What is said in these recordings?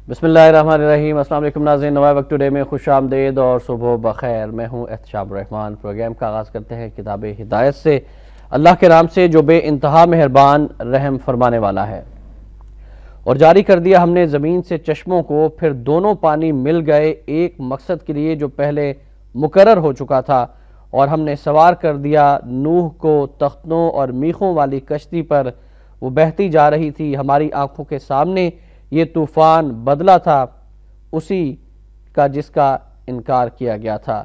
بسم اللہ الرحمن الرحیم۔ السلام علیکم ناظرین، نوائے وقت ٹوڈے میں خوش آمدید اور صبح بخیر۔ میں ہوں احتشام الرحمان۔ پروگرام کا آغاز کرتے ہیں کتاب ہدایت سے، اللہ کے نام سے جو بے انتہا مہربان رحم فرمانے والا ہے۔ اور جاری کر دیا ہم نے زمین سے چشموں کو، پھر دونوں پانی مل گئے ایک مقصد کے لیے جو پہلے مقرر ہو چکا تھا، اور ہم نے سوار کر دیا نوح کو تختوں اور میخوں والی کشتی پر، وہ بہتی جا رہی تھی ہماری آنکھوں کے سامنے۔ یہ طوفان بدلا تھا اسی کا جس کا انکار کیا گیا تھا۔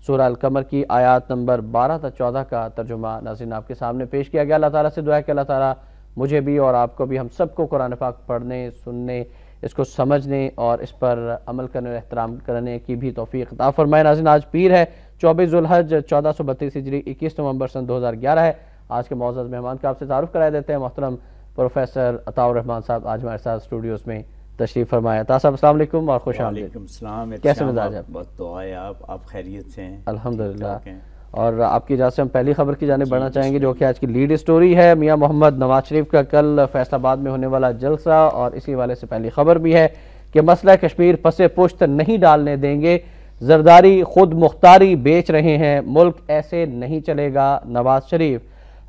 سورہ القمر کی آیات نمبر 12 تا 14 کا ترجمہ ناظرین آپ کے سامنے پیش کیا گیا۔ اللہ تعالیٰ سے دعا ہے کہ اللہ تعالیٰ مجھے بھی اور آپ کو بھی، ہم سب کو قرآن پاک پڑھنے، سننے، اس کو سمجھنے اور اس پر عمل کرنے اور احترام کرنے کی بھی توفیق عطا فرمائے۔ ناظرین آج پیر ہے، 24 ذوالحج 1432 ہجری، 21 نومبر سن 2011 ہے۔ آج کے معزز مہمان کا آپ سے تعارف کرائے دیتے ہیں۔ محترم پروفیسر عطاء الرحمن صاحب آج ہمارے ساتھ اسٹوڈیوز میں تشریف فرمائے۔ عطاء صاحب السلام علیکم اور خوش آمدید۔ وعلیکم السلام۔ کیسے مزاج آپ؟ بہت دعا ہے، آپ خیریت سے ہیں؟ الحمدللہ۔ اور آپ کی اجازت سے ہم پہلی خبر کی جانب بڑھنا چاہیں گے جو کہ آج کی لیڈ سٹوری ہے۔ میاں محمد نواز شریف کا کل فیصل آباد میں ہونے والا جلسہ، اور اسی والے سے پہلی خبر بھی ہے کہ مسئلہ کشمیر پس پشت نہیں ڈالنے دیں گے، زرداری خود مختاری بیچ رہے ہیں، ملک ایسے نہیں چلے گا نواز شریف۔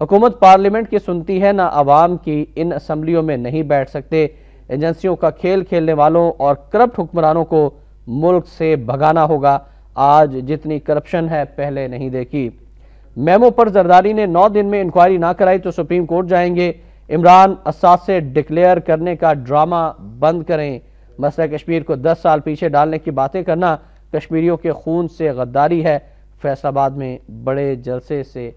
حکومت پارلیمنٹ کی سنتی ہے نہ عوام کی، ان اسمبلیوں میں نہیں بیٹھ سکتے، ایجنسیوں کا کھیل کھیلنے والوں اور کرپٹ حکمرانوں کو ملک سے بھگانا ہوگا۔ آج جتنی کرپشن ہے پہلے نہیں دیکھی۔ میمو پر زرداری نے 9 دن میں انکوائری نہ کرائی تو سپریم کورٹ جائیں گے۔ عمران اساسے ڈکلیئر کرنے کا ڈرامہ بند کریں۔ مسئلہ کشمیر کو 10 سال پیچھے ڈالنے کی باتیں کرنا کشمیریوں کے خون سے غداری ہے۔ فیصل آباد میں بڑے جلسے سے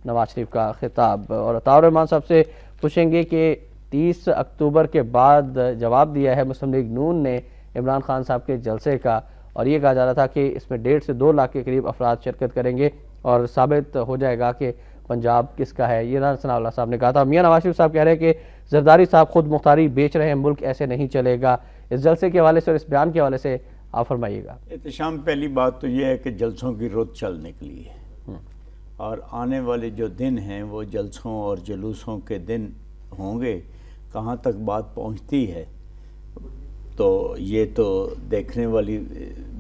نواز شریف کا خطاب۔ اور عطاء الرحمن صاحب سے پوچھیں گے کہ 30 اکتوبر کے بعد جواب دیا ہے مسلم لیگ نون نے عمران خان صاحب کے جلسے کا، اور یہ کہا جا رہا تھا کہ اس میں 1.5 سے 2 لاکھ کے قریب افراد شرکت کریں گے اور ثابت ہو جائے گا کہ پنجاب کس کا ہے۔ یہ رانا ثناء اللہ صاحب نے کہا تھا۔ میاں نواز شریف صاحب کہہ رہے ہیں کہ زرداری صاحب خود مختاری بیچ رہے ہیں، ملک ایسے نہیں چلے گا۔ اس جلسے کے حوالے سے اور اس بیان کے حوالے سے آپ فرمائیے گا۔ احتشام، پہلی بات تو یہ ہے کہ جلسوں کی رت چل نکلی ہے، اور آنے والے جو دن ہیں وہ جلسوں اور جلوسوں کے دن ہوں گے۔ کہاں تک بات پہنچتی ہے تو یہ تو دیکھنے والی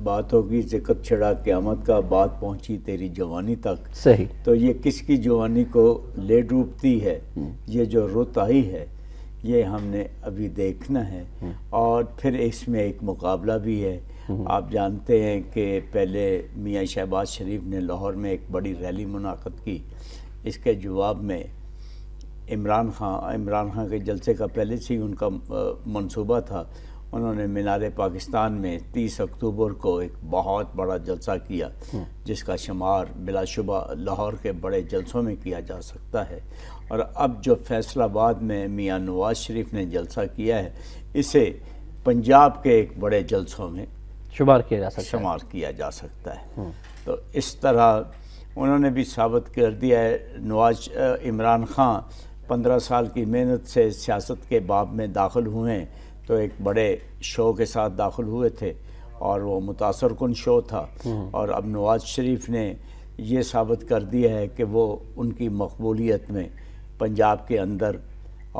بات ہوگی۔ ذکر چھڑا قیامت کا، بات پہنچی تیری جوانی تک۔ صحیح۔ تو یہ کس کی جوانی کو لے ڈوبتی ہے، یہ جو رت آئی ہے یہ ہم نے ابھی دیکھنا ہے۔ اور پھر اس میں ایک مقابلہ بھی ہے۔ آپ جانتے ہیں کہ پہلے میاں شہباز شریف نے لاہور میں ایک بڑی ریلی منعقد کی، اس کے جواب میں عمران خان کے جلسے کا پہلے سے ہی ان کا منصوبہ تھا۔ انہوں نے مینار پاکستان میں 30 اکتوبر کو ایک بہت بڑا جلسہ کیا، جس کا شمار بلا شبہ لاہور کے بڑے جلسوں میں کیا جا سکتا ہے۔ اور اب جو فیصل آباد میں میاں نواز شریف نے جلسہ کیا ہے، اسے پنجاب کے ایک بڑے جلسوں میں شمار کیا جا سکتا ہے۔ تو اس طرح انہوں نے بھی ثابت کر دیا ہے۔ عمران خان 15 سال کی محنت سے سیاست کے باب میں داخل ہوئے ہیں، تو ایک بڑے شو کے ساتھ داخل ہوئے تھے اور وہ متاثر کن شو تھا۔ اور اب نواز شریف نے یہ ثابت کر دیا ہے کہ وہ ان کی مقبولیت میں پنجاب کے اندر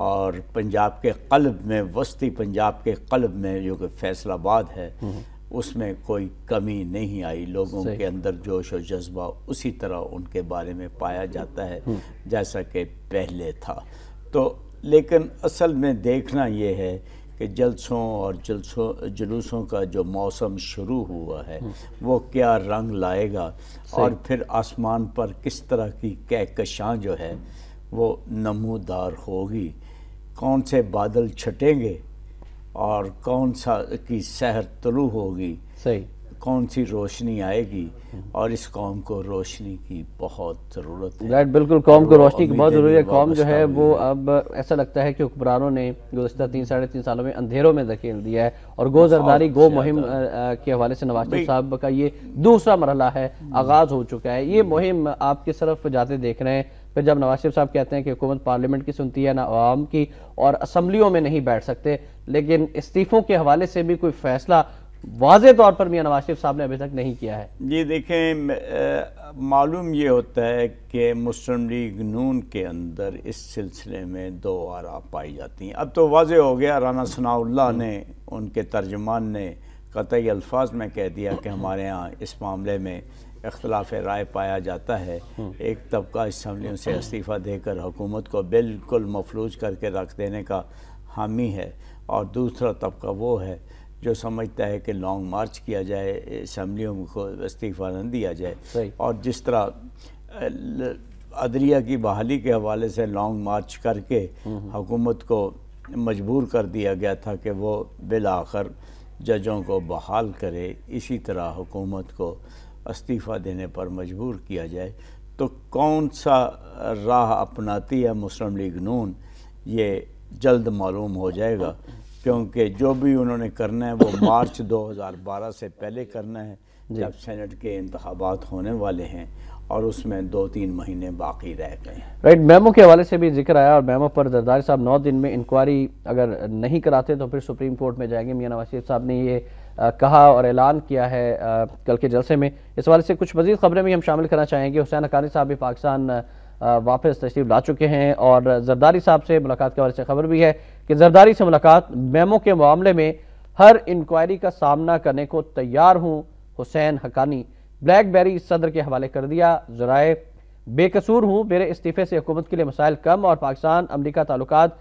اور پنجاب کے قلب میں، وسطی پنجاب کے قلب میں جو کہ فیصل آباد ہے، اس میں کوئی کمی نہیں آئی۔ لوگوں کے اندر جوش و جذبہ اسی طرح ان کے بارے میں پایا جاتا ہے جیسا کہ پہلے تھا۔ تو لیکن اصل میں دیکھنا یہ ہے کہ جلسوں اور جلوسوں کا جو موسم شروع ہوا ہے وہ کیا رنگ لائے گا، اور پھر آسمان پر کس طرح کی کہکشاں جو ہے وہ نمودار ہوگی، کون سے بادل چھٹیں گے اور کون سا کی سحر طلوع ہوگی، کون سی روشنی آئے گی۔ اور اس قوم کو روشنی کی بہت ضرورت ہے۔ بالکل، قوم کو روشنی کی بہت ضرورت ہے۔ قوم جو ہے وہ اب ایسا لگتا ہے کہ حکمرانوں نے گزشتہ 3-3.5 سالوں میں اندھیروں میں دھکیل دیا ہے، اور گو زرداری گو مہم کے حوالے سے نواز شریف صاحب کا یہ دوسرا مرحلہ ہے، آغاز ہو چکا ہے۔ یہ مہم آپ کس طرف جاتے دیکھ رہے ہیں؟ پھر جب نواز شریف صاحب کہتے ہیں کہ حکومت پارلیمنٹ کی سنتی ہے نہ عوام کی، اور اسمبلیوں میں نہیں بیٹھ سکتے، لیکن استعفوں کے حوالے سے بھی کوئی فیصلہ واضح طور پر میاں نواز شریف صاحب نے ابھی تک نہیں کیا ہے۔ جی دیکھیں، معلوم یہ ہوتا ہے کہ مسلم لیگ نون کے اندر اس سلسلے میں 2 آراء پائی جاتی ہیں۔ اب تو واضح ہو گیا، رانا ثناء اللہ نے ان کے ترجمان نے قطعی الفاظ میں کہہ دیا کہ ہمارے ہاں اس معاملے میں اختلاف رائے پایا جاتا ہے، ایک طبقہ اسمبلیوں سے استعفیٰ دے کر حکومت کو بالکل مفلوج کر کے رکھ دینے کا حامی ہے، اور دوسرا طبقہ وہ ہے جو سمجھتا ہے کہ لانگ مارچ کیا جائے، اسمبلیوں کو استعفیٰ نہ دیا جائے۔ اور جس طرح عدلیہ کی بحالی کے حوالے سے لانگ مارچ کر کے حکومت کو مجبور کر دیا گیا تھا کہ وہ بالآخر ججوں کو بحال کرے، اسی طرح حکومت کو استعفیٰ دینے پر مجبور کیا جائے۔ تو کون سا راہ اپناتی ہے مسلم لیگ نون، یہ جلد معلوم ہو جائے گا، کیونکہ جو بھی انہوں نے کرنا ہے وہ مارچ 2012 سے پہلے کرنا ہے، جب سینٹ کے انتخابات ہونے والے ہیں، اور اس میں 2-3 مہینے باقی رہ گئے ہیں۔ رائٹ، میمو کے حوالے سے بھی ذکر آیا، اور میمو پر زرداری صاحب 9 دن میں انکوائری اگر نہیں کراتے تو پھر سپریم کورٹ میں جائیں گے۔ میاں نواز شریف صاحب نے یہ کہا اور اعلان کیا ہے کل کے جلسے میں۔ اس حوالے سے کچھ مزید خبریں بھی ہم شامل کرنا چاہیں گے۔ حسین حقانی صاحب بھی پاکستان واپس تشریف لا چکے ہیں، اور زرداری صاحب سے ملاقات کے حوالے سے خبر بھی ہے کہ زرداری سے ملاقات، میمو کے معاملے میں ہر انکوائری کا سامنا کرنے کو تیار ہوں حسین حقانی، بلیک بیری صدر کے حوالے کر دیا ذرائع، بے قصور ہوں، میرے استعفے سے حکومت کے لیے مسائل کم اور پاکستان امریکہ تعلقات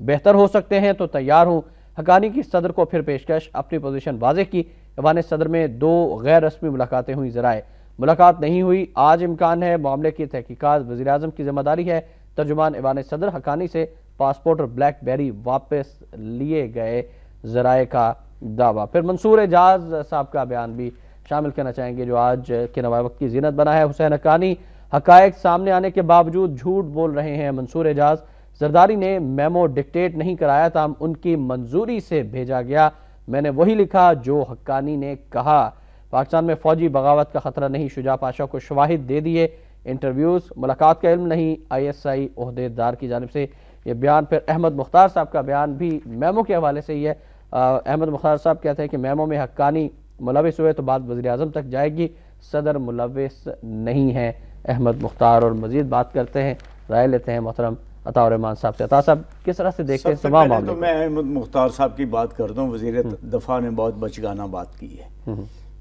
بہتر ہو سکتے ہیں تو تیار ہوں۔ حقانی کی صدر کو پھر پیشکش، اپنی پوزیشن واضح کی۔ ایوان صدر میں 2 غیر رسمی ملاقاتیں ہوئی، ذرائع ملاقات نہیں ہوئی، آج امکان ہے، معاملے کی تحقیقات وزیراعظم کی ذمہ داری ہے۔ ترجمان ایوان صدر، حقانی سے پاسپورٹ اور بلیک بیری واپس لیے گئے، ذرائع کا دعویٰ۔ پھر منصور اعجاز صاحب کا بیان بھی شامل کرنا چاہیں گے جو آج کے نوائے وقت کی زینت بنا ہے۔ حسین حقانی، حقائق سامنے آنے کے باوجود جھوٹ بول رہے ہیں منصور اعجاز، زرداری نے میمو ڈکٹیٹ نہیں کرایا تھا، ان کی منظوری سے بھیجا گیا، میں نے وہی لکھا جو حقانی نے کہا، پاکستان میں فوجی بغاوت کا خطرہ نہیں، شجاع پاشا کو شواہد دے دیے، انٹرویوز، ملاقات کا علم نہیں ISI عہدے دار کی جانب سے یہ بیان۔ پھر احمد مختار صاحب کا بیان بھی میمو کے حوالے سے ہی ہے۔ احمد مختار صاحب کہتے ہیں کہ میمو میں حقانی ملوث ہوئے تو بات وزیراعظم تک جائے گی، صدر ملوث نہیں ہے احمد مختار، اور مزید بات کرتے ہیں، رائے لیتے ہیں محترم عطا الرحمان صاحب سے۔ عطا صاحب کس طرح سے دیکھتے ہیں تمام معاملے؟ تو میں احمد مختار صاحب کی بات کر دوں، وزیر دفاع نے بہت بچگانہ بات کی ہے،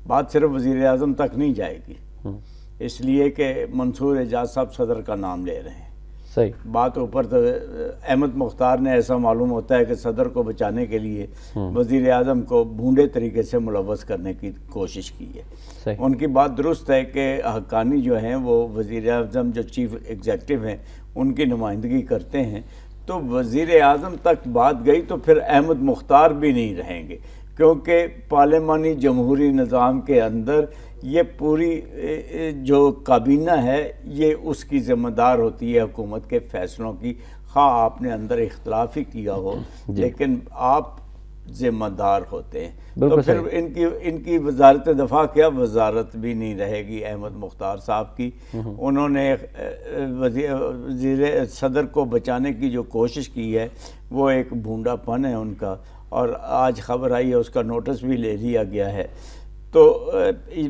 بات صرف وزیر اعظم تک نہیں جائے گی، اس لیے کہ منصور اعجاز صاحب صدر کا نام لے رہے ہیں، صحیح بات اوپر تو احمد مختار نے ایسا معلوم ہوتا ہے کہ صدر کو بچانے کے لیے وزیر اعظم کو بھونڈے طریقے سے ملوث کرنے کی کوشش کی ہے۔ ان کی بات درست ہے کہ حقانی جو ہیں وہ وزیر اعظم جو چیف ایگزیکٹو ہیں ان کی نمائندگی کرتے ہیں، تو وزیر اعظم تک بات گئی تو پھر احمد مختار بھی نہیں رہیں گے، کیونکہ پارلیمانی جمہوری نظام کے اندر یہ پوری جو کابینہ ہے یہ اس کی ذمہ دار ہوتی ہے حکومت کے فیصلوں کی، خواہ آپ نے اندر اختلاف ہی کیا ہو لیکن آپ ذمہ دار ہوتے ہیں۔ تو پھر ان کی وزارت دفاع کیا وزارت بھی نہیں رہے گی احمد مختار صاحب کی۔ انہوں نے وزیر صدر کو بچانے کی جو کوشش کی ہے وہ ایک بھونڈا پن ہے ان کا، اور آج خبر آئی ہے اس کا نوٹس بھی لے لیا گیا ہے۔ تو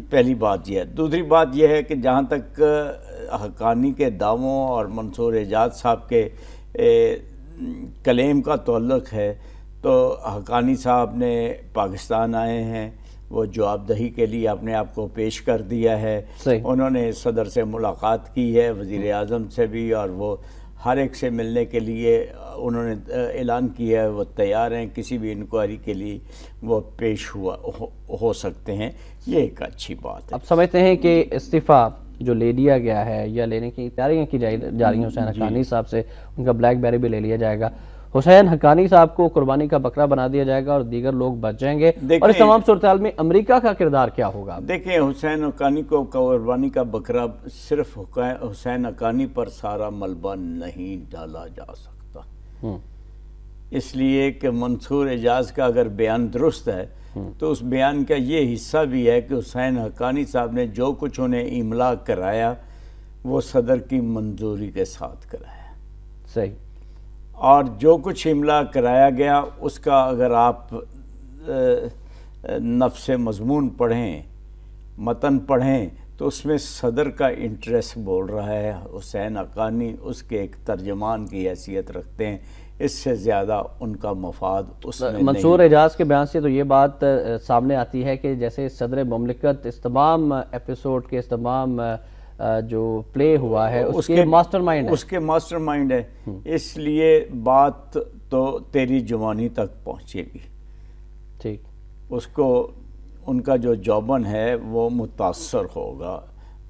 پہلی بات یہ ہے۔ دوسری بات یہ ہے کہ جہاں تک حقانی کے دعووں اور منصور اعجاز صاحب کے کلیم کا تعلق ہے، تو حقانی صاحب نے پاکستان آئے ہیں، وہ جواب دہی کے لیے اپنے آپ کو پیش کر دیا ہے، انہوں نے صدر سے ملاقات کی ہے، وزیر اعظم سے بھی، اور وہ ہر ایک سے ملنے کے لیے انہوں نے اعلان کیا ہے وہ تیار ہیں، کسی بھی انکوائری کے لیے وہ پیش ہو سکتے ہیں، یہ ایک اچھی بات ہے۔ اب سمجھتے ہیں کہ استعفیٰ جو لے لیا گیا ہے یا لینے کی تیاریاں کی جا رہی ہیں حسین حقانی صاحب سے، ان کا بلیک بیری بھی لے لیا جائے گا، حسین حقانی صاحب کو قربانی کا بکرا بنا دیا جائے گا اور دیگر لوگ بچ جائیں گے، اور اس تمام صورتحال میں امریکہ کا کردار کیا ہوگا؟ دیکھیں، حسین حقانی کو قربانی کا بکرا صرف حسین حقانی پر سارا ملبہ نہیں ڈالا جا سکتا، اس لیے کہ منصور اعجاز کا اگر بیان درست ہے تو اس بیان کا یہ حصہ بھی ہے کہ حسین حقانی صاحب نے جو کچھ انہیں املا کرایا وہ صدر کی منظوری کے ساتھ کرایا، صحیح، اور جو کچھ املا کرایا گیا اس کا اگر آپ نفس مضمون پڑھیں، متن پڑھیں، تو اس میں صدر کا انٹریسٹ بول رہا ہے، حسین حقانی اس کے ایک ترجمان کی حیثیت رکھتے ہیں، اس سے زیادہ ان کا مفاد اس میں منصور اعجاز کے بیان سے تو یہ بات سامنے آتی ہے کہ جیسے صدر مملکت اس تمام ایپیسوڈ کے اس تمام جو پلے ہوا ہے اس کے ماسٹر مائنڈ ہے، اس کے ماسٹر مائنڈ ہے، اس لیے بات تو تیری جوانی تک پہنچے گی. ٹھیک، اس کو ان کا جو جوبن ہے وہ متاثر ہوگا.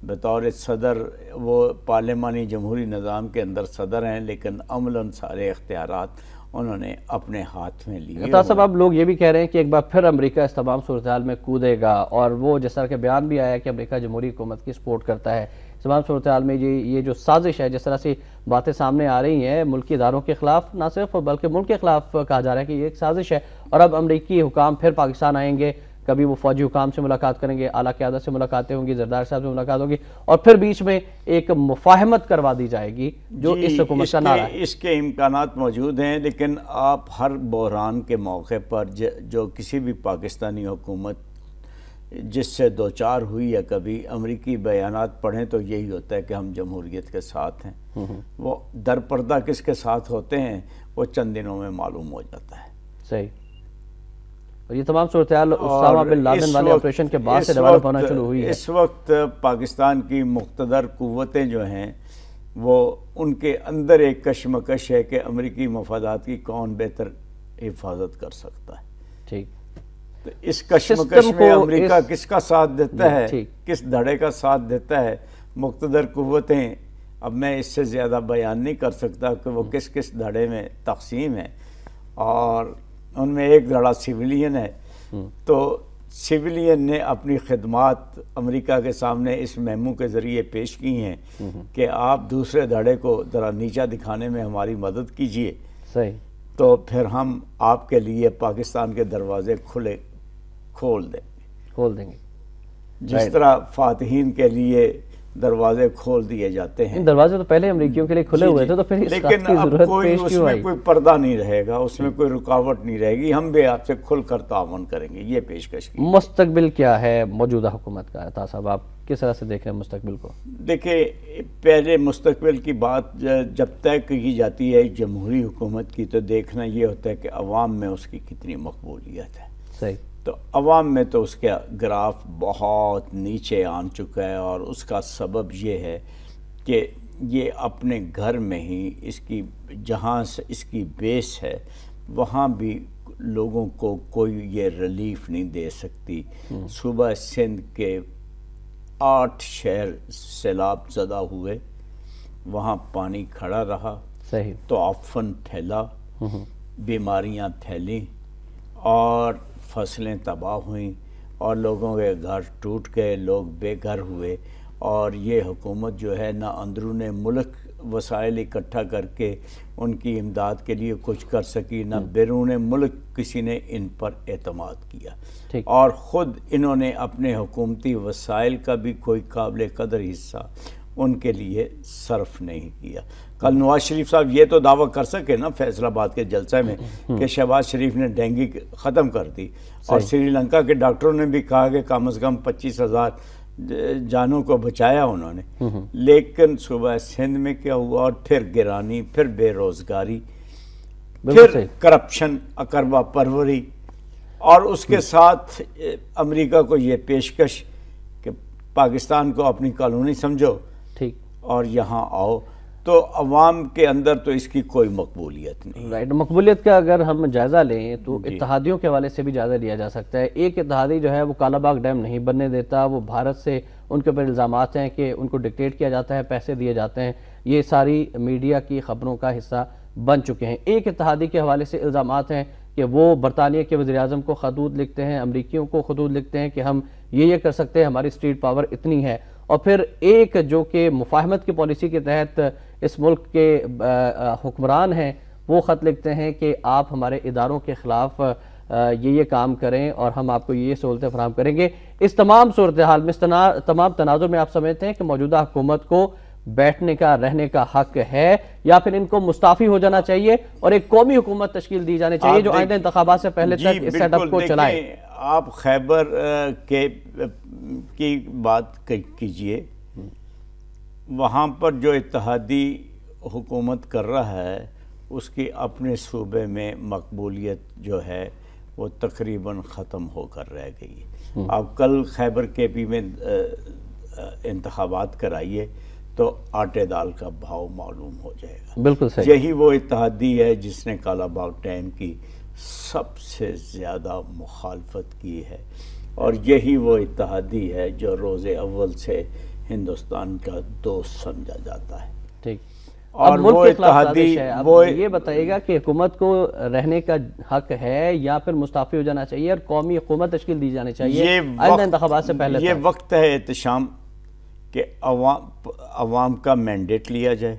بطور صدر وہ پارلیمانی جمہوری نظام کے اندر صدر ہیں، لیکن عملاً سارے اختیارات انہوں نے اپنے ہاتھ میں لیے. عطا صاحب اب لوگ یہ بھی کہہ رہے ہیں کہ ایک بار پھر امریکہ اس تمام صورتحال میں کودے گا، اور وہ جس طرح کے بیان بھی آیا کہ امریکہ جمہوری حکومت کی سپورٹ کرتا ہے اس تمام صورتحال میں. یہ جو سازش ہے، جس طرح سے باتیں سامنے آ رہی ہیں ملکی اداروں کے خلاف نہ صرف بلکہ ملک کے خلاف کہا جا رہا ہے کہ یہ ایک سازش ہے، اور اب امریکی حکام پھر پاکستان آئیں گے، کبھی وہ فوجی حکام سے ملاقات کریں گے، اعلیٰ قیادت سے ملاقاتیں ہوں گی، زرداری صاحب سے ملاقات ہوگی، اور پھر بیچ میں ایک مفاہمت کروا دی جائے گی جو اس حکومت کا نعرہ ہے. اس کے امکانات موجود ہیں، لیکن آپ ہر بحران کے موقع پر جو کسی بھی پاکستانی حکومت جس سے دوچار ہوئی یا کبھی امریکی بیانات پڑھیں تو یہی ہوتا ہے کہ ہم جمہوریت کے ساتھ ہیں. وہ در پردہ کس کے ساتھ ہوتے ہیں وہ چند دنوں میں معلوم ہو جاتا ہے. صحیح. اور یہ تمام صورتحال اسامہ بن لادن والے آپریشن کے بعد سے ڈیولپ ہونا شروع ہوئی ہے. اس وقت پاکستان کی مقتدر قوتیں جو ہیں وہ ان کے اندر ایک کشمکش ہے کہ امریکی مفادات کی کون بہتر حفاظت کر سکتا ہے. ٹھیک. تو اس کشمکش میں امریکہ کس کا ساتھ دیتا ہے، کس دھڑے کا ساتھ دیتا ہے. مقتدر قوتیں، اب میں اس سے زیادہ بیان نہیں کر سکتا کہ وہ کس کس دھڑے میں تقسیم ہے، اور ان میں ایک دھڑا سیویلین ہے. تو سیویلین نے اپنی خدمات امریکہ کے سامنے اس میمو کے ذریعے پیش کی ہیں کہ آپ دوسرے دھڑے کو ذرا نیچا دکھانے میں ہماری مدد کیجئے. صحیح. تو پھر ہم آپ کے لیے پاکستان کے دروازے کھول دیں گے. جس طرح فاتحین کے لیے دروازے کھول دیے جاتے ہیں. دروازے تو پہلے امریکیوں کے لیے کھلے ہوئے تھے، تو پھر اس لیکن اب اس میں کوئی پردہ نہیں رہے گا، اس میں کوئی رکاوٹ نہیں رہے گی. ہم بھی آپ سے کھل کر تعاون کریں گے، یہ پیشکش کی. مستقبل کیا ہے موجودہ حکومت کا؟ عطا صاحب آپ کس طرح سے دیکھ رہے ہیں مستقبل کو؟ دیکھیں، پہلے مستقبل کی بات جب طے کی جاتی ہے جمہوری حکومت کی تو دیکھنا یہ ہوتا ہے کہ عوام میں اس کی کتنی مقبولیت ہے. صحیح. تو عوام میں تو اس کا گراف بہت نیچے آن چکا ہے، اور اس کا سبب یہ ہے کہ یہ اپنے گھر میں ہی اس کی جہاں سے اس کی بیس ہے وہاں بھی لوگوں کو کوئی یہ ریلیف نہیں دے سکتی. صوبہ سندھ کے 8 شہر سیلاب زدہ ہوئے، وہاں پانی کھڑا رہا. صحیح. تعفن پھیلا، بیماریاں پھیلیں، اور فصلیں تباہ ہوئیں، اور لوگوں کے گھر ٹوٹ گئے، لوگ بے گھر ہوئے. اور یہ حکومت جو ہے نہ اندرون ملک وسائل اکٹھا کر کے ان کی امداد کے لیے کچھ کر سکی، نہ بیرون ملک کسی نے ان پر اعتماد کیا. اور خود انہوں نے اپنے حکومتی وسائل کا بھی کوئی قابل قدر حصہ ان کے لیے صرف نہیں کیا. کل نواز شریف صاحب یہ تو دعویٰ کر سکے نا فیصل آباد کے جلسے میں کہ شہباز شریف نے ڈینگی ختم کر دی، اور سری لنکا کے ڈاکٹروں نے بھی کہا کہ کم از کم 25,000 جانوں کو بچایا انہوں نے. لیکن صوبہ سندھ میں کیا ہوا؟ اور پھر گرانی، پھر بے روزگاری، پھر کرپشن، اقربا پروری، اور اس کے ساتھ امریکہ کو یہ پیشکش کہ پاکستان کو اپنی کالونی سمجھو اور یہاں آؤ. تو عوام کے اندر تو اس کی کوئی مقبولیت نہیں. رائٹ. مقبولیت کا اگر ہم جائزہ لیں تو اتحادیوں کے حوالے سے بھی جائزہ لیا جا سکتا ہے. ایک اتحادی جو ہے وہ کالا باغ ڈیم نہیں بننے دیتا، وہ بھارت سے ان کے اوپر الزامات ہیں کہ ان کو ڈکٹیٹ کیا جاتا ہے، پیسے دیے جاتے ہیں. یہ ساری میڈیا کی خبروں کا حصہ بن چکے ہیں. ایک اتحادی کے حوالے سے الزامات ہیں کہ وہ برطانیہ کے وزیر اعظم کو خطوط لکھتے ہیں، امریکیوں کو خطوط لکھتے ہیں کہ ہم یہ کر سکتے ہیں، ہماری اسٹریٹ پاور اتنی ہے. اور پھر ایک جو کہ مفاہمت کی پالیسی کے تحت اس ملک کے حکمران ہیں وہ خط لکھتے ہیں کہ آپ ہمارے اداروں کے خلاف یہ کام کریں اور ہم آپ کو یہ سہولتیں فراہم کریں گے. اس تمام صورتحال میں، تمام تناظر میں آپ سمجھتے ہیں کہ موجودہ حکومت کو بیٹھنے کا، رہنے کا حق ہے، یا پھر ان کو مستعفی ہو جانا چاہیے اور ایک قومی حکومت تشکیل دی جانی چاہیے جو آئندہ انتخابات سے پہلے تک اس سیٹ اپ کو چلائے؟ آپ خیبر کی بات کیجئے، وہاں پر جو اتحادی حکومت کر رہا ہے اس کی اپنے صوبے میں مقبولیت جو ہے وہ تقریباً ختم ہو کر رہ گئی ہے۔ اب کل خیبر کے پی میں انتخابات کرائیے تو آٹے دال کا بھاؤ معلوم ہو جائے گا۔ بالکل صحیح۔ یہی وہ اتحادی ہے جس نے کالا باغ ڈیم کی سب سے زیادہ مخالفت کی ہے، اور یہی وہ اتحادی ہے جو روز اول سے ہندوستان کا دوست سمجھا جاتا ہے۔ ٹھیک، اور وہ اتحادی وہ یہ بتائیے گا کہ حکومت کو رہنے کا حق ہے یا پھر مستعفی ہو جانا چاہیے اور قومی حکومت تشکیل دی جانی چاہیے آئندہ انتخابات سے پہلے؟ یہ وقت ہے احتشام کہ عوام کا مینڈیٹ لیا جائے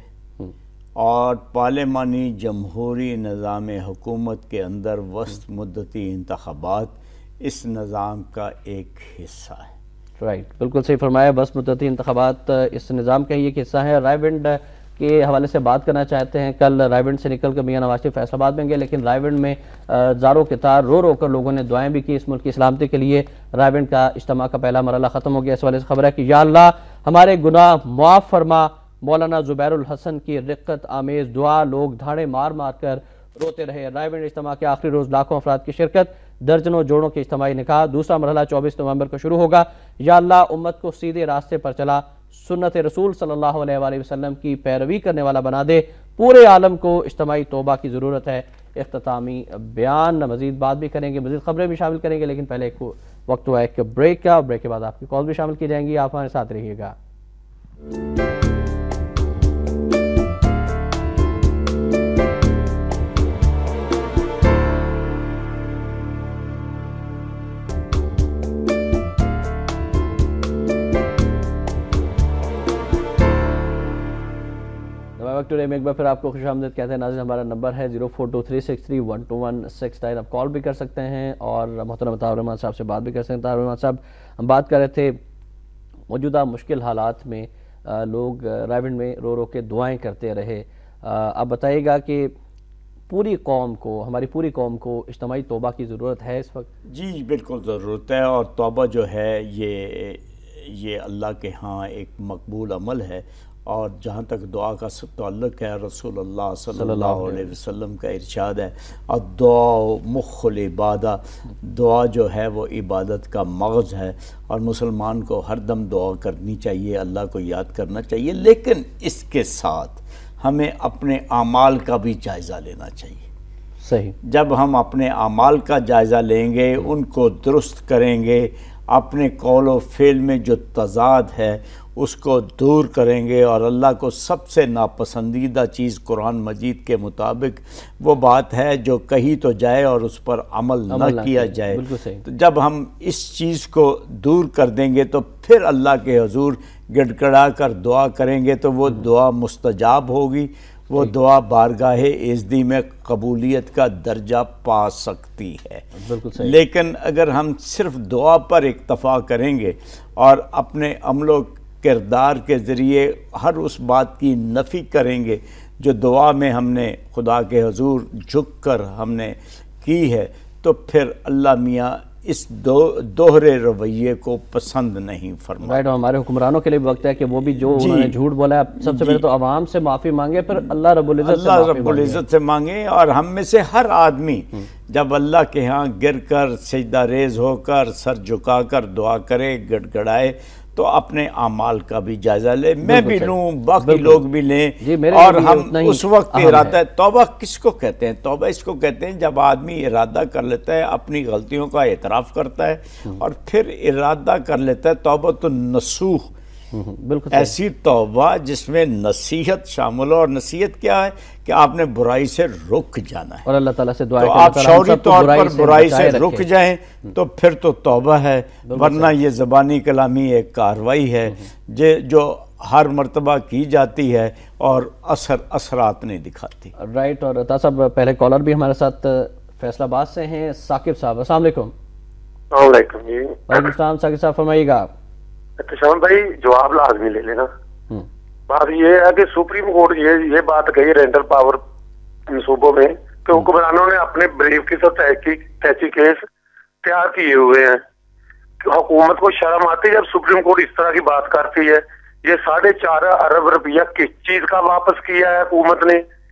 اور پارلیمانی جمہوری نظام حکومت کے اندر وسط مدتی انتخابات اس نظام کا ایک حصہ ہے۔ رائٹ، بالکل صحیح فرمایا، بس مدتی انتخابات اس نظام کا ہی ایک حصہ ہے۔ رائے ونڈ کے حوالے سے بات کرنا چاہتے ہیں۔ کل رائے ونڈ سے نکل کر میاں نواز شریف فیصل آباد میں گئے، لیکن رائے ونڈ میں زاروں کے تار رو رو کر لوگوں نے دعائیں بھی کی اس ملک کی سلامتی کے لیے۔ رائے ونڈ کا اجتماع کا پہلا مرحلہ ختم ہو گیا۔ اس والے سے خبر ہے کہ یا اللہ ہمارے گناہ معاف فرما، مولانا زبیر الحسن کی رقت آمیز دعا، لوگ دھاڑے مار مار کر روتے رہے۔ رائے ونڈ اجتماع کے آخری روز لاکھوں افراد کی شرکت، درجنوں جوڑوں کے اجتماعی نکاح۔ دوسرا مرحلہ 24 نومبر کو شروع ہوگا۔ یا اللہ امت کو سیدھے راستے پر چلا، سنت رسول صلی اللہ علیہ وآلہ وسلم کی پیروی کرنے والا بنا دے۔ پورے عالم کو اجتماعی توبہ کی ضرورت ہے۔ اختتامی بیان، مزید بات بھی کریں گے، مزید خبریں بھی شامل کریں گے، لیکن پہلے ایک وقت ہوا ایک بریک کا۔ بریک کے بعد آپ کی کال بھی شامل کی جائیں گی، آپ ہمارے ساتھ رہیے گا۔ ٹوڈے میں ایک بار پھر آپ کو خوش آمدید کہتے ہیں ناظرین۔ ہمارا نمبر ہے 042363122169، آپ کال بھی کر سکتے ہیں اور محترم طاہر الرحمان صاحب سے بات بھی کر سکتے ہیں۔ طاہر الرحمان صاحب، ہم بات کر رہے تھے موجودہ مشکل حالات میں لوگ رائے ونڈ میں رو رو کے دعائیں کرتے رہے، آپ بتائیے گا کہ پوری قوم کو، ہماری پوری قوم کو اجتماعی توبہ کی ضرورت ہے اس وقت؟ جی بالکل ضرورت ہے، اور توبہ جو ہے یہ اللہ کے ہاں ایک مقبول عمل ہے، اور جہاں تک دعا کا تعلق ہے رسول اللہ صلی اللہ علیہ وسلم کا ارشاد ہے، الدعاء مخ العبادہ، دعا جو ہے وہ عبادت کا مغز ہے، اور مسلمان کو ہر دم دعا کرنی چاہیے، اللہ کو یاد کرنا چاہیے، لیکن اس کے ساتھ ہمیں اپنے اعمال کا بھی جائزہ لینا چاہیے۔ صحیح، جب ہم اپنے اعمال کا جائزہ لیں گے، ان کو درست کریں گے، اپنے قول و فعل میں جو تضاد ہے اس کو دور کریں گے، اور اللہ کو سب سے ناپسندیدہ چیز قرآن مجید کے مطابق وہ بات ہے جو کہی تو جائے اور اس پر عمل نہ کیا جائے، تو جب ہم اس چیز کو دور کر دیں گے تو پھر اللہ کے حضور گڑ گڑا کر دعا کریں گے تو وہ دعا مستجاب ہوگی، وہ دعا بارگاہ عزتی میں قبولیت کا درجہ پا سکتی ہے۔ لیکن اگر ہم صرف دعا پر اکتفا کریں گے اور اپنے عمل و کردار کے ذریعے ہر اس بات کی نفی کریں گے جو دعا میں ہم نے خدا کے حضور جھک کر ہم نے کی ہے، تو پھر اللہ میاں اس دوہرے رویے کو پسند نہیں فرماتا۔ رائٹ، ہمارے حکمرانوں کے لیے بھی وقت ہے کہ وہ بھی جو انہوں نے جھوٹ بولا ہے سب سے پہلے تو عوام سے معافی مانگے، پھر اللہ رب العزت سے مانگے، اور ہم میں سے ہر آدمی جب اللہ کے ہاں گر کر سجدہ ریز ہو کر سر جھکا کر دعا کرے، گڑ گڑائے، تو اپنے اعمال کا بھی جائزہ لے، میں بھی لوں، باقی لوگ بھی لیں، اور ہم اس وقت ارادہ توبہ کس کو کہتے ہیں؟ توبہ اس کو کہتے ہیں جب آدمی ارادہ کر لیتا ہے، اپنی غلطیوں کا اعتراف کرتا ہے اور پھر ارادہ کر لیتا ہے توبۃ النصوح، ایسی توبہ جس میں نصیحت شامل ہو، اور نصیحت کیا ہے کہ آپ نے برائی سے رک جانا ہے، اور اللہ تعالیٰ سے دعا تو آپ شعوری طور پر برائی سے رک جائیں تو پھر تو توبہ ہے، ورنہ یہ زبانی کلامی ایک کاروائی ہے جو ہر مرتبہ کی جاتی ہے اور اثرات نہیں دکھاتی۔ رائٹ، اور عطا صاحب پہلے کالر بھی ہمارے ساتھ فیصل آباد سے ہیں، ثاقب صاحب، السلام علیکم۔ السلام علیکم جی۔ وعلیکم السلام، ثاقب صاحب فرمائیے گا۔ احتشام بھائی جواب لازمی لے لینا۔ بات یہ ہے کہ سپریم کورٹ یہ بات کہی رینٹل پاور منصوبوں میں کہ حکمرانوں نے اپنے بریف کی سب تحقیقی کیس تیار کیے ہوئے ہیں، حکومت کو شرم آتی ہے جب سپریم کورٹ اس طرح کی بات کرتی ہے۔ یہ 4.5 ارب روپیہ کس چیز کا واپس کیا ہے حکومت نے؟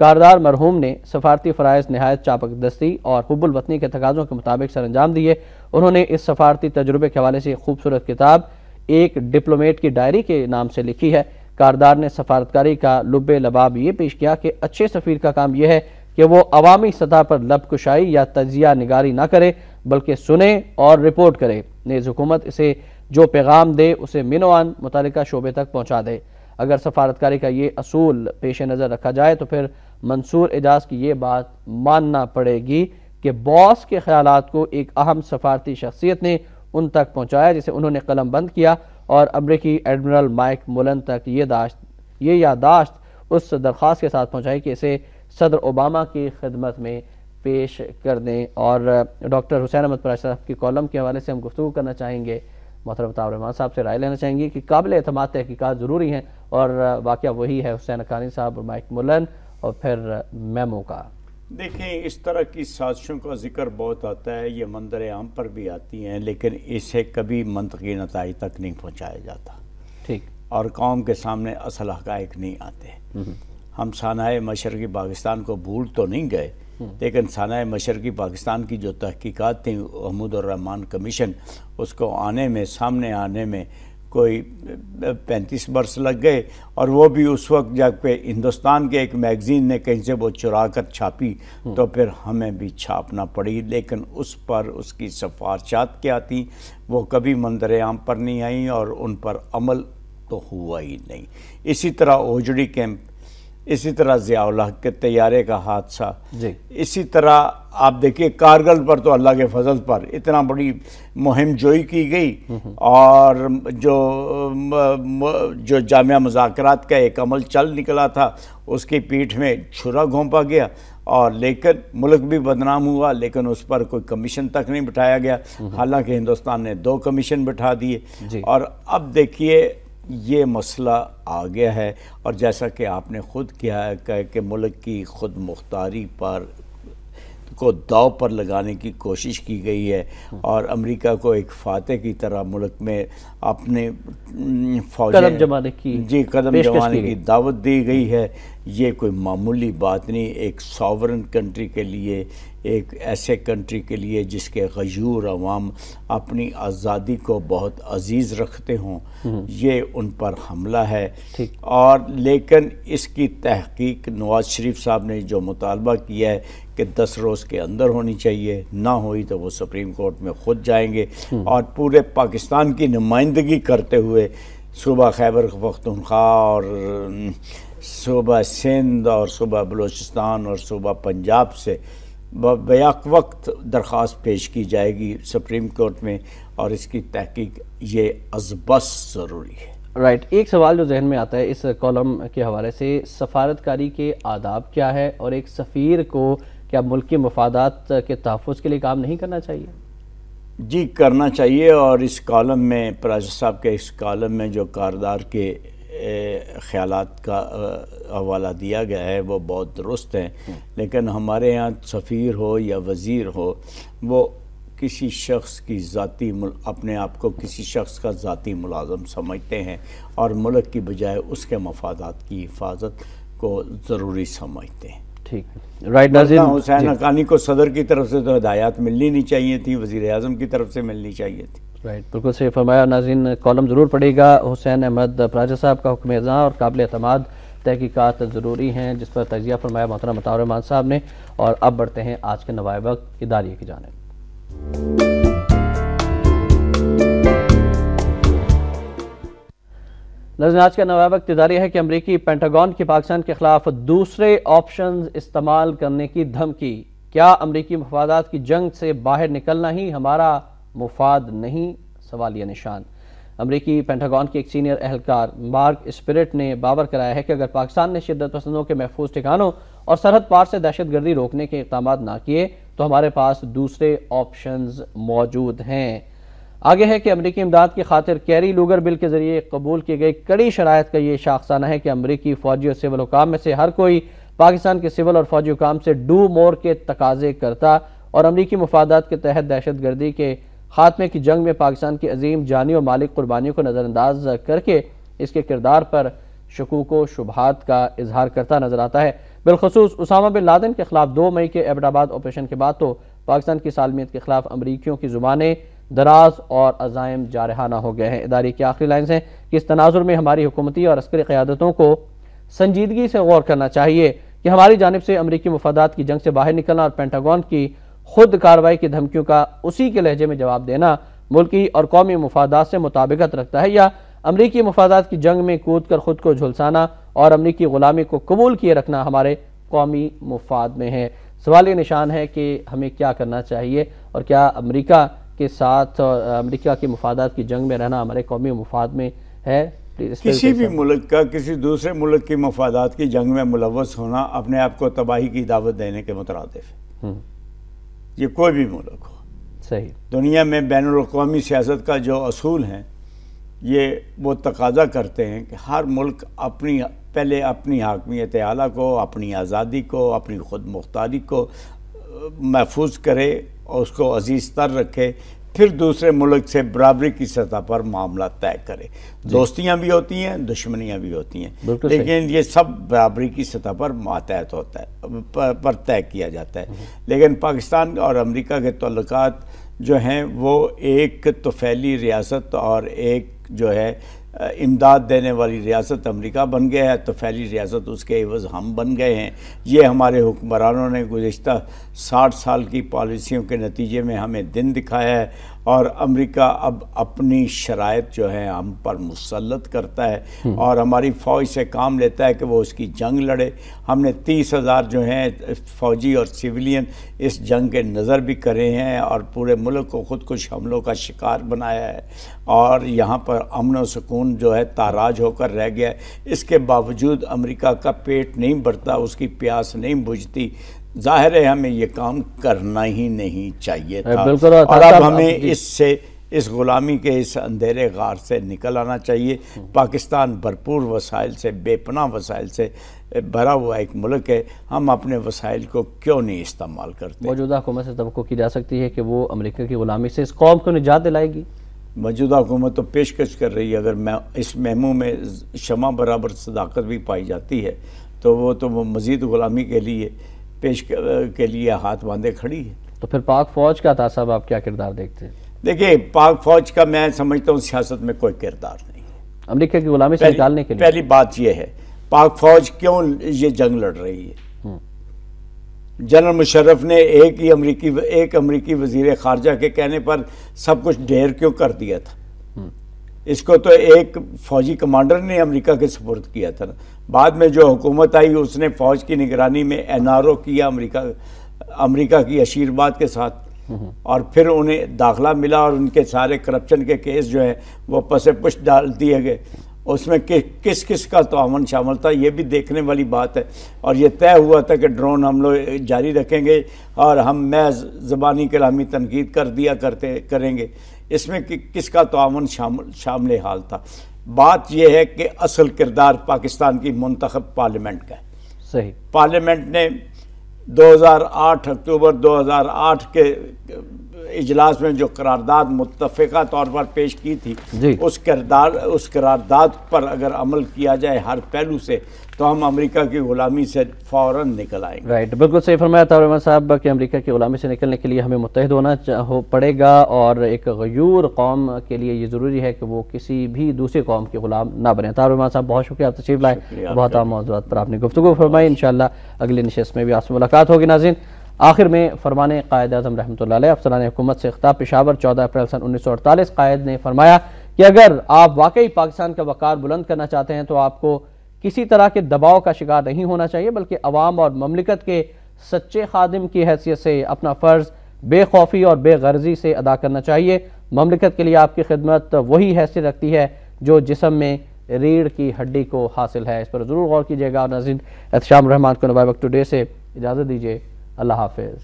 کاردار مرحوم نے سفارتی فرائض نہایت چاپک دستی اور حب الوطنی کے تقاضوں کے مطابق سر انجام دیے۔ انہوں نے اس سفارتی تجربے کے حوالے سے خوبصورت کتاب ایک ڈپلومیٹ کی ڈائری کے نام سے لکھی ہے۔ کاردار نے سفارتکاری کا لب لباب یہ پیش کیا کہ اچھے سفیر کا کام یہ ہے کہ وہ عوامی سطح پر لب کشائی یا تجزیہ نگاری نہ کرے بلکہ سنے اور رپورٹ کرے، نیز حکومت اسے جو پیغام دے اسے منوان متعلقہ شعبے تک پہنچا دے۔ اگر سفارتکاری کا یہ اصول پیش نظر رکھا جائے تو پھر منصور اعجاز کی یہ بات ماننا پڑے گی کہ باس کے خیالات کو ایک اہم سفارتی شخصیت نے ان تک پہنچایا جسے انہوں نے قلم بند کیا، اور امریکی ایڈمرل مائک مولن تک یہ یادداشت اس درخواست کے ساتھ پہنچائی کہ اسے صدر اوباما کی خدمت میں پیش کر دیں۔ اور ڈاکٹر حسین احمد پراج صاحب کی کالم کے حوالے سے ہم گفتگو کرنا چاہیں گے، محترم طاہر الرحمان صاحب سے رائے لینا چاہیں گے کہ قابل اعتماد تحقیقات ضروری ہیں، اور واقعہ وہی ہے حسین حقانی صاحب اور مائک مولن اور پھر میمو کا۔ دیکھیں اس طرح کی سازشوں کا ذکر بہت آتا ہے، یہ منظر عام پر بھی آتی ہیں، لیکن اسے کبھی منطقی نتائج تک نہیں پہنچایا جاتا، ٹھیک، اور قوم کے سامنے اصل حقائق نہیں آتے۔ ہم سانحۂ مشرقی پاکستان کو بھول تو نہیں گئے، لیکن سانحۂ مشرقی پاکستان کی جو تحقیقات تھیں حمود الرحمان کمیشن، اس کو سامنے آنے میں کوئی 35 برس لگ گئے، اور وہ بھی اس وقت جب کہ ہندوستان کے ایک میگزین نے کہیں سے وہ چرا کر چھاپی تو پھر ہمیں بھی چھاپنا پڑی، لیکن اس پر اس کی سفارشات کیا تھیں وہ کبھی منظر عام پر نہیں آئیں اور ان پر عمل تو ہوا ہی نہیں۔ اسی طرح اوجڑی کیمپ، اسی طرح ضیاء الحق کے طیارے کا حادثہ، اسی طرح آپ دیکھیے کارگل پر تو اللہ کے فضل پر اتنا بڑی مہم جوئی کی گئی، اور جو جامعہ مذاکرات کا ایک عمل چل نکلا تھا اس کی پیٹھ میں چھرا گھونپا گیا، اور لیکن ملک بھی بدنام ہوا، لیکن اس پر کوئی کمیشن تک نہیں بٹھایا گیا، حالانکہ ہندوستان نے 2 کمیشن بٹھا دیے۔ اور اب دیکھیے یہ مسئلہ آ گیا ہے، اور جیسا کہ آپ نے خود کیا ہے کہ ملک کی خود مختاری کو داؤ پر لگانے کی کوشش کی گئی ہے، اور امریکہ کو ایک فاتح کی طرح ملک میں اپنے فوجیں قدم جمانے کی دعوت دی گئی ہے۔ یہ کوئی معمولی بات نہیں، ایک ساورن کنٹری کے لیے، ایک ایسے کنٹری کے لیے جس کے غیور عوام اپنی آزادی کو بہت عزیز رکھتے ہوں، یہ ان پر حملہ ہے۔ اور لیکن اس کی تحقیق نواز شریف صاحب نے جو مطالبہ کیا ہے کہ 10 روز کے اندر ہونی چاہیے، نہ ہوئی تو وہ سپریم کورٹ میں خود جائیں گے، اور پورے پاکستان کی نمائندگی کرتے ہوئے صوبہ خیبر پختونخوا اور صوبہ سندھ اور صوبہ بلوچستان اور صوبہ پنجاب سے بیک وقت درخواست پیش کی جائے گی سپریم کورٹ میں، اور اس کی تحقیق یہ از بس ضروری ہے۔ رائٹ، ایک سوال جو ذہن میں آتا ہے اس کالم کے حوالے سے، سفارتکاری کے آداب کیا ہے، اور ایک سفیر کو کیا ملکی مفادات کے تحفظ کے لیے کام نہیں کرنا چاہیے؟ جی کرنا چاہیے، اور اس کالم میں پراج صاحب کے اس کالم میں جو کاردار کے خیالات کا حوالہ دیا گیا ہے وہ بہت درست ہیں، لیکن ہمارے ہاں سفیر ہو یا وزیر ہو وہ کسی شخص کی اپنے آپ کو کسی شخص کا ذاتی ملازم سمجھتے ہیں، اور ملک کی بجائے اس کے مفادات کی حفاظت کو ضروری سمجھتے ہیں۔ ٹھیک، رائٹ ناظرین، حسین حقانی کو صدر کی طرف سے تو ہدایات ملنی نہیں چاہیے تھی، وزیر اعظم کی طرف سے ملنی چاہیے تھی۔ رائٹ، بالکل صحیح فرمایا۔ ناظرین کالم ضرور پڑھے گا، حسین احمد پراجہ صاحب کا حکم اذاں اور قابل اعتماد تحقیقات ضروری ہیں، جس پر تجزیہ فرمایا محترم طاہر الرحمان صاحب نے۔ اور اب بڑھتے ہیں آج کے نوائے وقت اداریہ کی جانب۔ ناظرین آج کا نوائے وقت اداریہ ہے کہ امریکی پینٹاگون کی پاکستان کے خلاف دوسرے آپشنز استعمال کرنے کی دھمکی، کیا امریکی مفادات کی جنگ سے باہر نکلنا ہی ہمارا مفاد نہیں؟ سوالیہ نشان۔ امریکی پینٹاگون کے ایک سینئر اہلکار مارک اسپرٹ نے باور کرایا ہے کہ اگر پاکستان نے شدت پسندوں کے محفوظ ٹھکانوں اور سرحد پار سے دہشت گردی روکنے کے اقدامات نہ کیے تو ہمارے پاس دوسرے آپشنز موجود ہیں۔ آگے ہے کہ امریکی امداد کی خاطر کیری لوگر بل کے ذریعے قبول کی گئی کڑی شرائط کا یہ شاخسانہ ہے کہ امریکی فوجی اور سول حکام میں سے ہر کوئی پاکستان کے سول اور فوجی حکام سے ڈو مور کے تقاضے کرتا اور امریکی مفادات کے تحت دہشت گردی کے خاتمے کی جنگ میں پاکستان کی عظیم جانی و مالی قربانیوں کو نظر انداز کر کے اس کے کردار پر شکوک و شبہات کا اظہار کرتا نظر آتا ہے۔ بالخصوص اسامہ بن لادن کے خلاف 2 مئی کے ایبٹ آباد آپریشن کے بعد تو پاکستان کی سالمیت کے خلاف امریکیوں کی زبانیں دراز اور عزائم جارحانہ ہو گئے ہیں۔ ادارے کی آخری لائنز ہیں کہ اس تناظر میں ہماری حکومتی اور عسکری قیادتوں کو سنجیدگی سے غور کرنا چاہیے کہ ہماری جانب سے امریکی مفادات کی جنگ سے باہر نکلنا اور پینٹاگون کی خود کارروائی کی دھمکیوں کا اسی کے لہجے میں جواب دینا ملکی اور قومی مفادات سے مطابقت رکھتا ہے، یا امریکی مفادات کی جنگ میں کود کر خود کو جھلسانا اور امریکی غلامی کو قبول کیے رکھنا ہمارے قومی مفاد میں ہے۔ سوال یہ نشان ہے کہ ہمیں کیا کرنا چاہیے، اور کیا امریکہ کے ساتھ امریکہ کے مفادات کی جنگ میں رہنا ہمارے قومی مفاد میں ہے؟ کسی بھی ملک کا کسی دوسرے ملک کی مفادات کی جنگ میں ملوث ہونا اپنے آپ کو تباہی کی دعوت دینے کے مترادف ہے، یہ کوئی بھی ملک ہو۔ صحیح۔ دنیا میں بین الاقوامی سیاست کا جو اصول ہیں یہ وہ تقاضا کرتے ہیں کہ ہر ملک پہلے اپنی حاکمیت اعلیٰ کو، اپنی آزادی کو، اپنی خود مختاری کو محفوظ کرے اور اس کو عزیز تر رکھے، پھر دوسرے ملک سے برابری کی سطح پر معاملہ طے کرے۔ دوستیاں بھی ہوتی ہیں، دشمنیاں بھی ہوتی ہیں، لیکن یہ سب برابری کی سطح پر ماتحت ہوتا ہے، پر طے کیا جاتا ہے۔ لیکن پاکستان اور امریکہ کے تعلقات جو ہیں وہ ایک طفیلی ریاست اور ایک جو ہے امداد دینے والی ریاست امریکہ بن گیا ہے، طفیلی ریاست اس کے عوض ہم بن گئے ہیں۔ یہ ہمارے حکمرانوں نے گزشتہ 60 سال کی پالیسیوں کے نتیجے میں ہمیں دن دکھایا ہے، اور امریکہ اب اپنی شرائط جو ہیں ہم پر مسلط کرتا ہے اور ہماری فوج سے کام لیتا ہے کہ وہ اس کی جنگ لڑے۔ ہم نے 30,000 جو ہیں فوجی اور سیولین اس جنگ کے نظر بھی کرے ہیں اور پورے ملک کو خودکش حملوں کا شکار بنایا ہے، اور یہاں پر امن و سکون جو ہے تاراج ہو کر رہ گیا ہے۔ اس کے باوجود امریکہ کا پیٹ نہیں بھرتا، اس کی پیاس نہیں بجھتی۔ ظاہر ہے ہمیں یہ کام کرنا ہی نہیں چاہیے تھا، اور اب ہمیں اس غلامی کے اس اندھیرے غار سے نکل آنا چاہیے۔ پاکستان بھرپور وسائل سے، بے پناہ وسائل سے بھرا ہوا ایک ملک ہے، ہم اپنے وسائل کو کیوں نہیں استعمال کرتے؟ موجودہ حکومت سے توقع کی جا سکتی ہے کہ وہ امریکہ کی غلامی سے اس قوم کو نجات دلائے گی؟ موجودہ حکومت تو پیشکش کر رہی ہے، اگر اس مہموں میں شمع برابر صداقت بھی پائی جاتی ہے تو وہ مزید غلامی کے لیے ہاتھ باندھے کھڑی ہے۔ تو پھر پاک فوج کا صاحب آپ کیا کردار دیکھتے ہیں؟ دیکھیے، پاک فوج کا میں سمجھتا ہوں سیاست میں کوئی کردار نہیں ہے امریکہ کی غلامی سے نکالنے کے لیے۔ پہلی بات یہ ہے پاک فوج کیوں یہ جنگ لڑ رہی ہے؟ جنرل مشرف نے ایک امریکی وزیر خارجہ کے کہنے پر سب کچھ ڈھیر کیوں کر دیا تھا؟ اس کو تو ایک فوجی کمانڈر نے امریکہ کے سپرد کیا تھا نا۔ بعد میں جو حکومت آئی اس نے فوج کی نگرانی میں NRO کیا امریکہ کی اشیرباد کے ساتھ، اور پھر انہیں داخلہ ملا اور ان کے سارے کرپشن کے کیس جو ہیں وہ پس پشت ڈال دیے گئے۔ اس میں کس کس کا تعاون شامل تھا یہ بھی دیکھنے والی بات ہے، اور یہ طے ہوا تھا کہ ڈرون حملوں جاری رکھیں گے اور ہم محض زبانی کلامی تنقید کریں گے۔ اس میں کس کا تعاون شامل حال تھا؟ بات یہ ہے کہ اصل کردار پاکستان کی منتخب پارلیمنٹ کا ہے۔ صحیح۔ پارلیمنٹ نے 2008 اکتوبر 2008 کے اجلاس میں جو قرارداد متفقہ طور پر پیش کی تھی، اس قرارداد پر اگر عمل کیا جائے ہر پہلو سے تو ہم امریکہ کی غلامی سے فوراً نکل آئیں گے۔ رائٹ، بالکل صحیح فرمایا طاہر رحمان صاحب کہ امریکہ کی غلامی سے نکلنے کے لیے ہمیں متحد ہونا پڑے گا، اور ایک غیور قوم کے لیے یہ ضروری ہے کہ وہ کسی بھی دوسری قوم کے غلام نہ بنے۔ طاہر رحمان صاحب بہت شکریہ، آپ تشریف لائے، بہت اہم موضوعات پر آپ نے گفتگو فرمائی۔ انشاءاللہ اگلی نشست میں بھی آپ سے ملاقات ہوگی۔ ناظرین، آخر میں فرمان قائد اعظم رحمۃ اللہ علیہ افسران حکومت سے خطاب، پشاور 14 اپریل سن 1948۔ قائد نے فرمایا کہ اگر آپ واقعی پاکستان کا وقار بلند کرنا چاہتے ہیں تو آپ کو کسی طرح کے دباؤ کا شکار نہیں ہونا چاہیے، بلکہ عوام اور مملکت کے سچے خادم کی حیثیت سے اپنا فرض بے خوفی اور بے غرضی سے ادا کرنا چاہیے۔ مملکت کے لیے آپ کی خدمت وہی حیثیت رکھتی ہے جو جسم میں ریڑھ کی ہڈی کو حاصل ہے۔ اس پر ضرور غور کیجیے گا۔ اور ناظرین، احتشام الرحمان کو نوائے وقت ٹوڈے سے اجازت دیجیے، اللہ حافظ۔